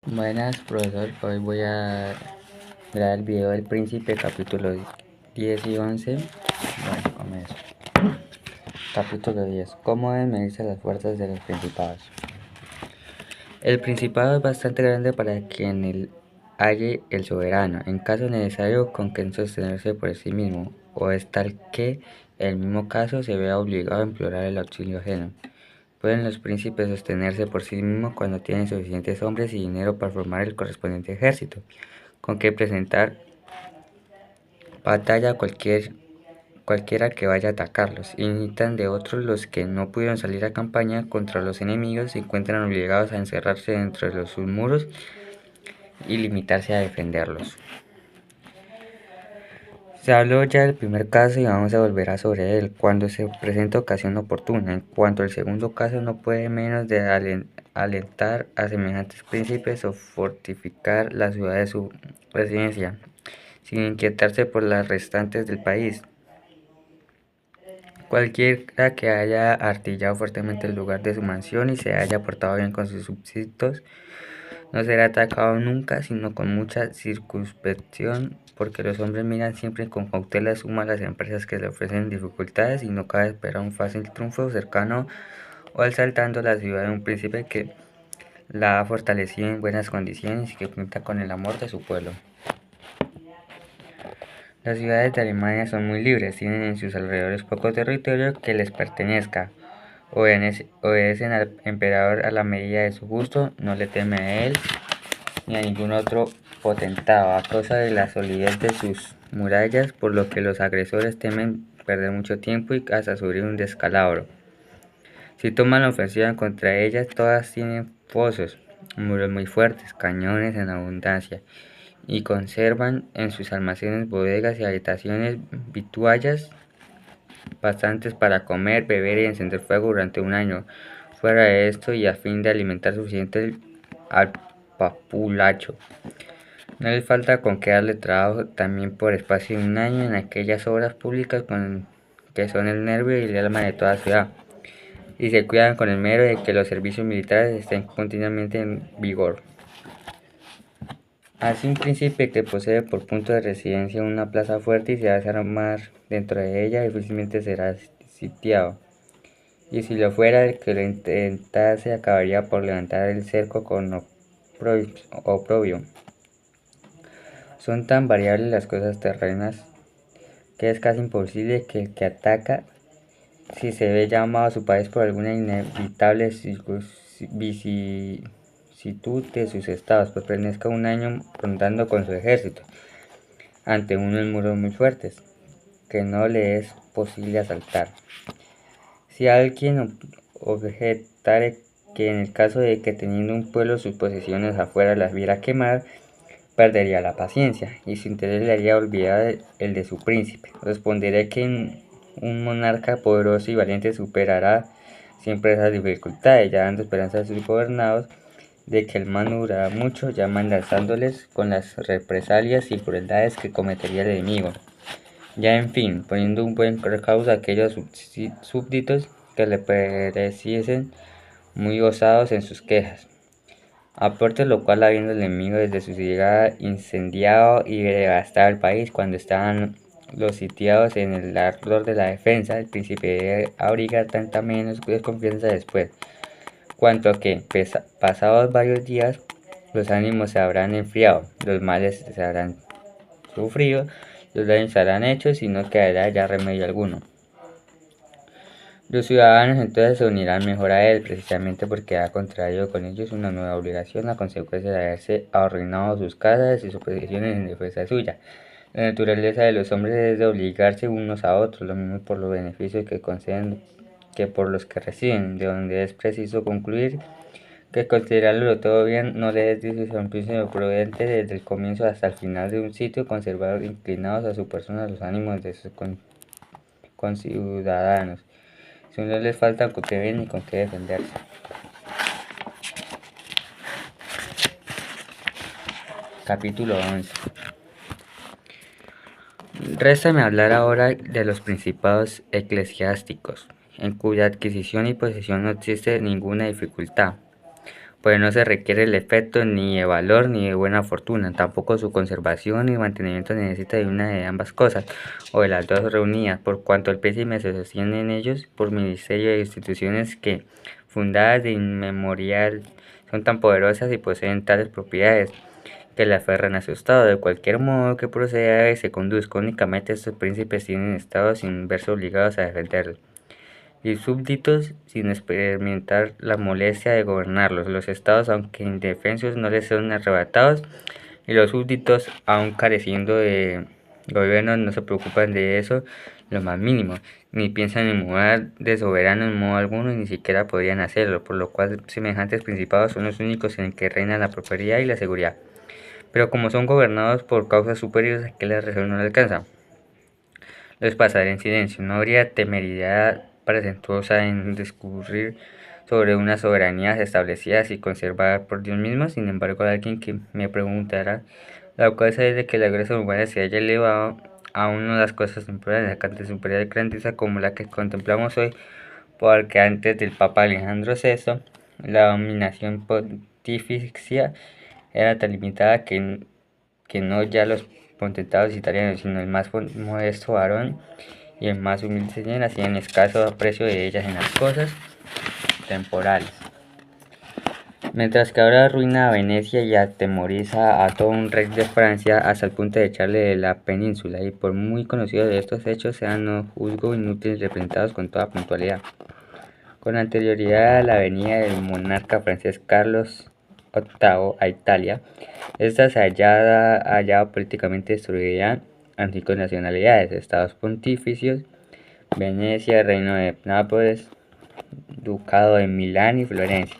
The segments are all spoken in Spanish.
Buenas, profesor. Hoy voy a grabar el video del Príncipe, capítulo 10 y 11. Bueno, comienzo. Capítulo 10. ¿Cómo deben medirse las fuerzas de los principados? El principado es bastante grande para quien el halle el soberano, en caso necesario con quien sostenerse por sí mismo, o es tal que, en el mismo caso, se vea obligado a implorar el auxilio ajeno. Pueden los príncipes sostenerse por sí mismos cuando tienen suficientes hombres y dinero para formar el correspondiente ejército, con que presentar batalla a cualquiera que vaya a atacarlos, y necesitan de otros los que no pudieron salir a campaña contra los enemigos se encuentran obligados a encerrarse dentro de sus muros y limitarse a defenderlos. Se habló ya del primer caso y vamos a volver a sobre él cuando se presenta ocasión oportuna. En cuanto al segundo caso, no puede menos de alentar a semejantes príncipes o fortificar la ciudad de su residencia, sin inquietarse por las restantes del país. Cualquiera que haya artillado fuertemente el lugar de su mansión y se haya portado bien con sus súbditos, no será atacado nunca, sino con mucha circunspección, porque los hombres miran siempre con cautela suma las empresas que le ofrecen dificultades y no cabe esperar un fácil triunfo cercano o asaltando la ciudad de un príncipe que la ha fortalecido en buenas condiciones y que cuenta con el amor de su pueblo. Las ciudades de Alemania son muy libres, tienen en sus alrededores poco territorio que les pertenezca, obedecen al emperador a la medida de su gusto, no le temen a él ni a ningún otro potentado, a causa de la solidez de sus murallas, por lo que los agresores temen perder mucho tiempo y hasta sufrir un descalabro. Si toman la ofensiva contra ellas, todas tienen fosos, muros muy fuertes, cañones en abundancia, y conservan en sus almacenes, bodegas y habitaciones vituallas bastantes para comer, beber y encender fuego durante un año. Fuera de esto, y a fin de alimentar suficiente al populacho, no les falta con qué darle trabajo también por espacio de un año en aquellas obras públicas que son el nervio y el alma de toda ciudad, y se cuidan con el mero de que los servicios militares estén continuamente en vigor. Así un príncipe que posee por punto de residencia una plaza fuerte y se hace armar dentro de ella, difícilmente será sitiado, y si lo fuera, el que lo intentase acabaría por levantar el cerco con oprobio. Son tan variables las cosas terrenas que es casi imposible que el que ataca, si se ve llamado a su país por alguna inevitable vicisitud de sus estados, pues permanezca un año rondando con su ejército ante unos muros muy fuertes, que no le es posible asaltar. Si alguien objetare que en el caso de que teniendo un pueblo sus posesiones afuera las viera quemar, perdería la paciencia, y su interés le haría olvidar el de su príncipe. Responderé que un monarca poderoso y valiente superará siempre esas dificultades, ya dando esperanza a sus gobernados de que el mal no durará mucho, ya amenazándoles con las represalias y crueldades que cometería el enemigo. Ya en fin, poniendo un buen recaudo a aquellos súbditos que le pareciesen muy osados en sus quejas. Aparte lo cual, habiendo el enemigo desde su llegada incendiado y devastado el país, cuando estaban los sitiados en el ardor de la defensa, el príncipe debe abrigar tanta menos desconfianza después, cuanto que, pasados varios días, los ánimos se habrán enfriado, los males se habrán sufrido, los daños se habrán hechos y no quedará ya remedio alguno. Los ciudadanos entonces se unirán mejor a él, precisamente porque ha contraído con ellos una nueva obligación a consecuencia de haberse arruinado sus casas y sus posesiones en defensa suya. La naturaleza de los hombres es de obligarse unos a otros, lo mismo por los beneficios que conceden que por los que reciben, de donde es preciso concluir que considerarlo todo bien no le es decisión prudente desde el comienzo hasta el final de un sitio, conservar inclinados a su persona los ánimos de sus conciudadanos, si no les falta con qué ver ni con qué defenderse. Capítulo 11. Réstame hablar ahora de los principados eclesiásticos, en cuya adquisición y posesión no existe ninguna dificultad, pues no se requiere el efecto ni de valor ni de buena fortuna, tampoco su conservación y mantenimiento necesita de una de ambas cosas, o de las dos reunidas, por cuanto el pésime se sostiene en ellos por ministerio de instituciones que, fundadas de inmemorial, son tan poderosas y poseen tales propiedades, que le aferran a su estado. De cualquier modo que proceda y se conduzca, únicamente estos príncipes tienen estado sin verse obligados a defenderlos, y súbditos sin experimentar la molestia de gobernarlos. Los estados, aunque indefensos, no les son arrebatados, y los súbditos, aun careciendo de gobierno, no se preocupan de eso lo más mínimo, ni piensan en mudar de soberano en modo alguno, y ni siquiera podrían hacerlo, por lo cual semejantes principados son los únicos en que reina la prosperidad y la seguridad. Pero como son gobernados por causas superiores a que la razón no le alcanza, los pasaré en silencio. No habría temeridad presuntuosa en discurrir sobre unas soberanías establecidas y conservadas por Dios mismo. Sin embargo, alguien que me preguntará, la causa es de que la grasa humana se haya elevado a una de las cosas temporales de cantidad superior de grandeza como la que contemplamos hoy, porque antes del Papa Alejandro VI, la dominación pontificia era tan limitada que no ya los potentados italianos, sino el más modesto varón y el más humilde señor hacían escaso aprecio de ellas en las cosas temporales. Mientras que ahora arruina a Venecia y atemoriza a todo un rey de Francia hasta el punto de echarle de la península, y por muy conocidos de estos hechos sean, no juzgo inútiles representados con toda puntualidad. Con anterioridad a la venida del monarca francés Carlos VIII a Italia, esta se hallaba políticamente destruida en 5 nacionalidades: estados pontificios, Venecia, Reino de Nápoles, Ducado de Milán y Florencia.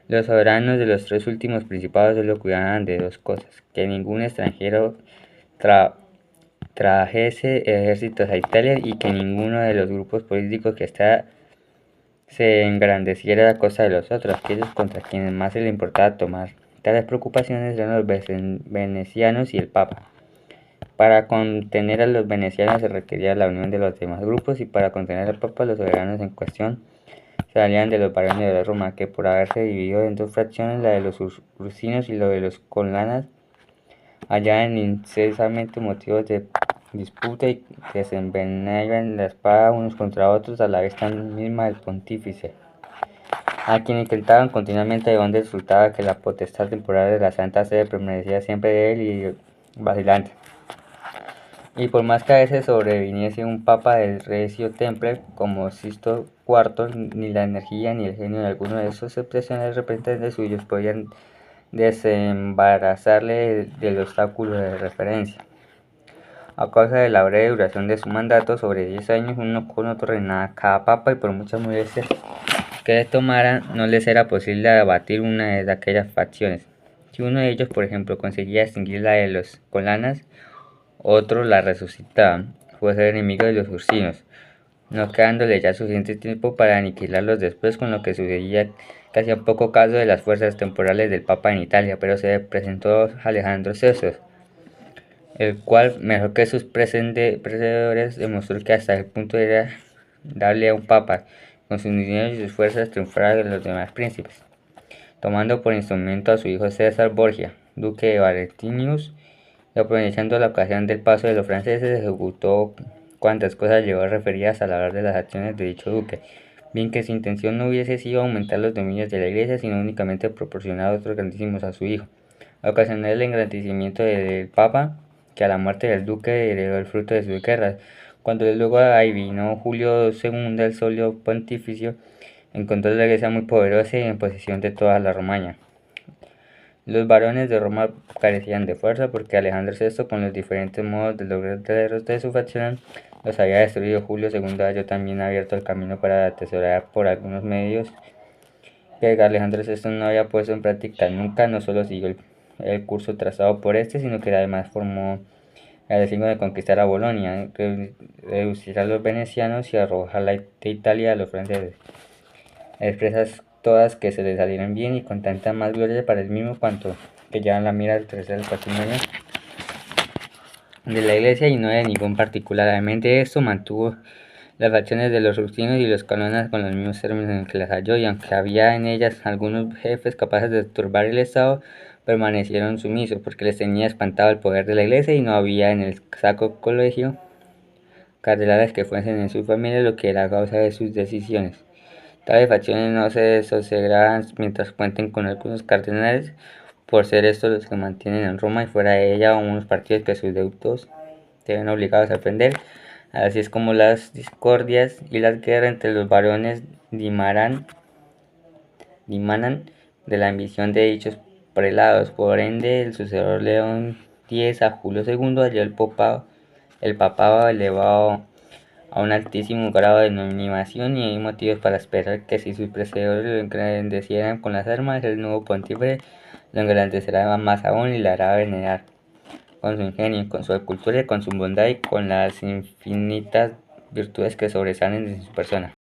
Los soberanos de los 3 últimos principados solo cuidaban de 2 cosas: que ningún extranjero trajese ejércitos a Italia, y que ninguno de los grupos políticos que se engrandeciera a costa de los otros, aquellos contra quienes más se le importaba tomar tales preocupaciones eran los venecianos y el Papa. Para contener a los venecianos se requería la unión de los demás grupos, y para contener al Papa los soberanos en cuestión se valían de los varones de Roma, que por haberse dividido en 2 fracciones, la de los ursinos y la de los colanas, hallaban incesantemente motivos de disputa y desenvainaban la espada unos contra otros a la vista misma del pontífice, a quien intentaban continuamente, de donde resultaba que la potestad temporal de la Santa Sede permanecía siempre de él y vacilante. Y por más que a veces sobreviniese un papa del recio temple como Sixto IV, ni la energía ni el genio de alguno de esos excepcionales representantes suyos podían desembarazarle del obstáculo de referencia. A causa de la breve duración de su mandato, sobre 10 años, uno con otro reinaba cada papa, y por muchas molestias que le tomaran, no les era posible abatir una de aquellas facciones. Si uno de ellos, por ejemplo, conseguía extinguir la de los colanas, otro la resucitaba, fuese enemigo de los ursinos, no quedándole ya suficiente tiempo para aniquilarlos después, con lo que sucedía que hacían poco caso de las fuerzas temporales del Papa en Italia. Pero se presentó Alejandro VI, el cual, mejor que sus predecesores, demostró que hasta el punto era darle a un papa, con sus dineros y sus fuerzas, triunfar de los demás príncipes, tomando por instrumento a su hijo César Borgia, duque de Valentinius, y aprovechando la ocasión del paso de los franceses, ejecutó cuantas cosas llevó referidas a hablar de las acciones de dicho duque, bien que su intención no hubiese sido aumentar los dominios de la iglesia, sino únicamente proporcionar otros grandísimos a su hijo, ocasionar el engrandecimiento del papa, que a la muerte del duque heredó el fruto de sus guerras. Cuando luego ahí vino Julio II, el solio pontificio, encontró la iglesia muy poderosa y en posesión de toda la Romaña. Los varones de Roma carecían de fuerza, porque Alejandro VI, con los diferentes modos de lograr de su facción, los había destruido. Julio II halló también abierto el camino para atesorar por algunos medios que Alejandro VI no había puesto en práctica nunca. No solo siguió el curso trazado por este, sino que además formó el designio de conquistar a Bolonia, reducir a los venecianos y arrojar de Italia a los franceses. Expresas todas que se le salieran bien, y con tanta más gloria para el mismo cuanto que llevan la mira al tercer patrimonio de la iglesia y no de ningún particular. Además de esto, mantuvo las facciones de los rustinos y los colonas con los mismos términos en que las halló, y aunque había en ellas algunos jefes capaces de turbar el Estado, permanecieron sumisos, porque les tenía espantado el poder de la Iglesia, y no había en el Sacro Colegio cardenales que fuesen en su familia lo que era causa de sus decisiones. Tales facciones no se sosegarán mientras cuenten con algunos cardenales, por ser estos los que mantienen en Roma y fuera de ella unos partidos que sus deudos deben obligados a aprender. Así es como las discordias y las guerras entre los varones dimanan de la ambición de dichos prelados. Por ende, el sucesor León X a Julio II halló el papado elevado a un altísimo grado de nominación, y hay motivos para esperar que si sus predecesores lo engrandecieran con las armas, el nuevo pontífice lo engrandecerá más aún y le hará venerar con su ingenio, con su cultura, con su bondad y con las infinitas virtudes que sobresalen de su persona.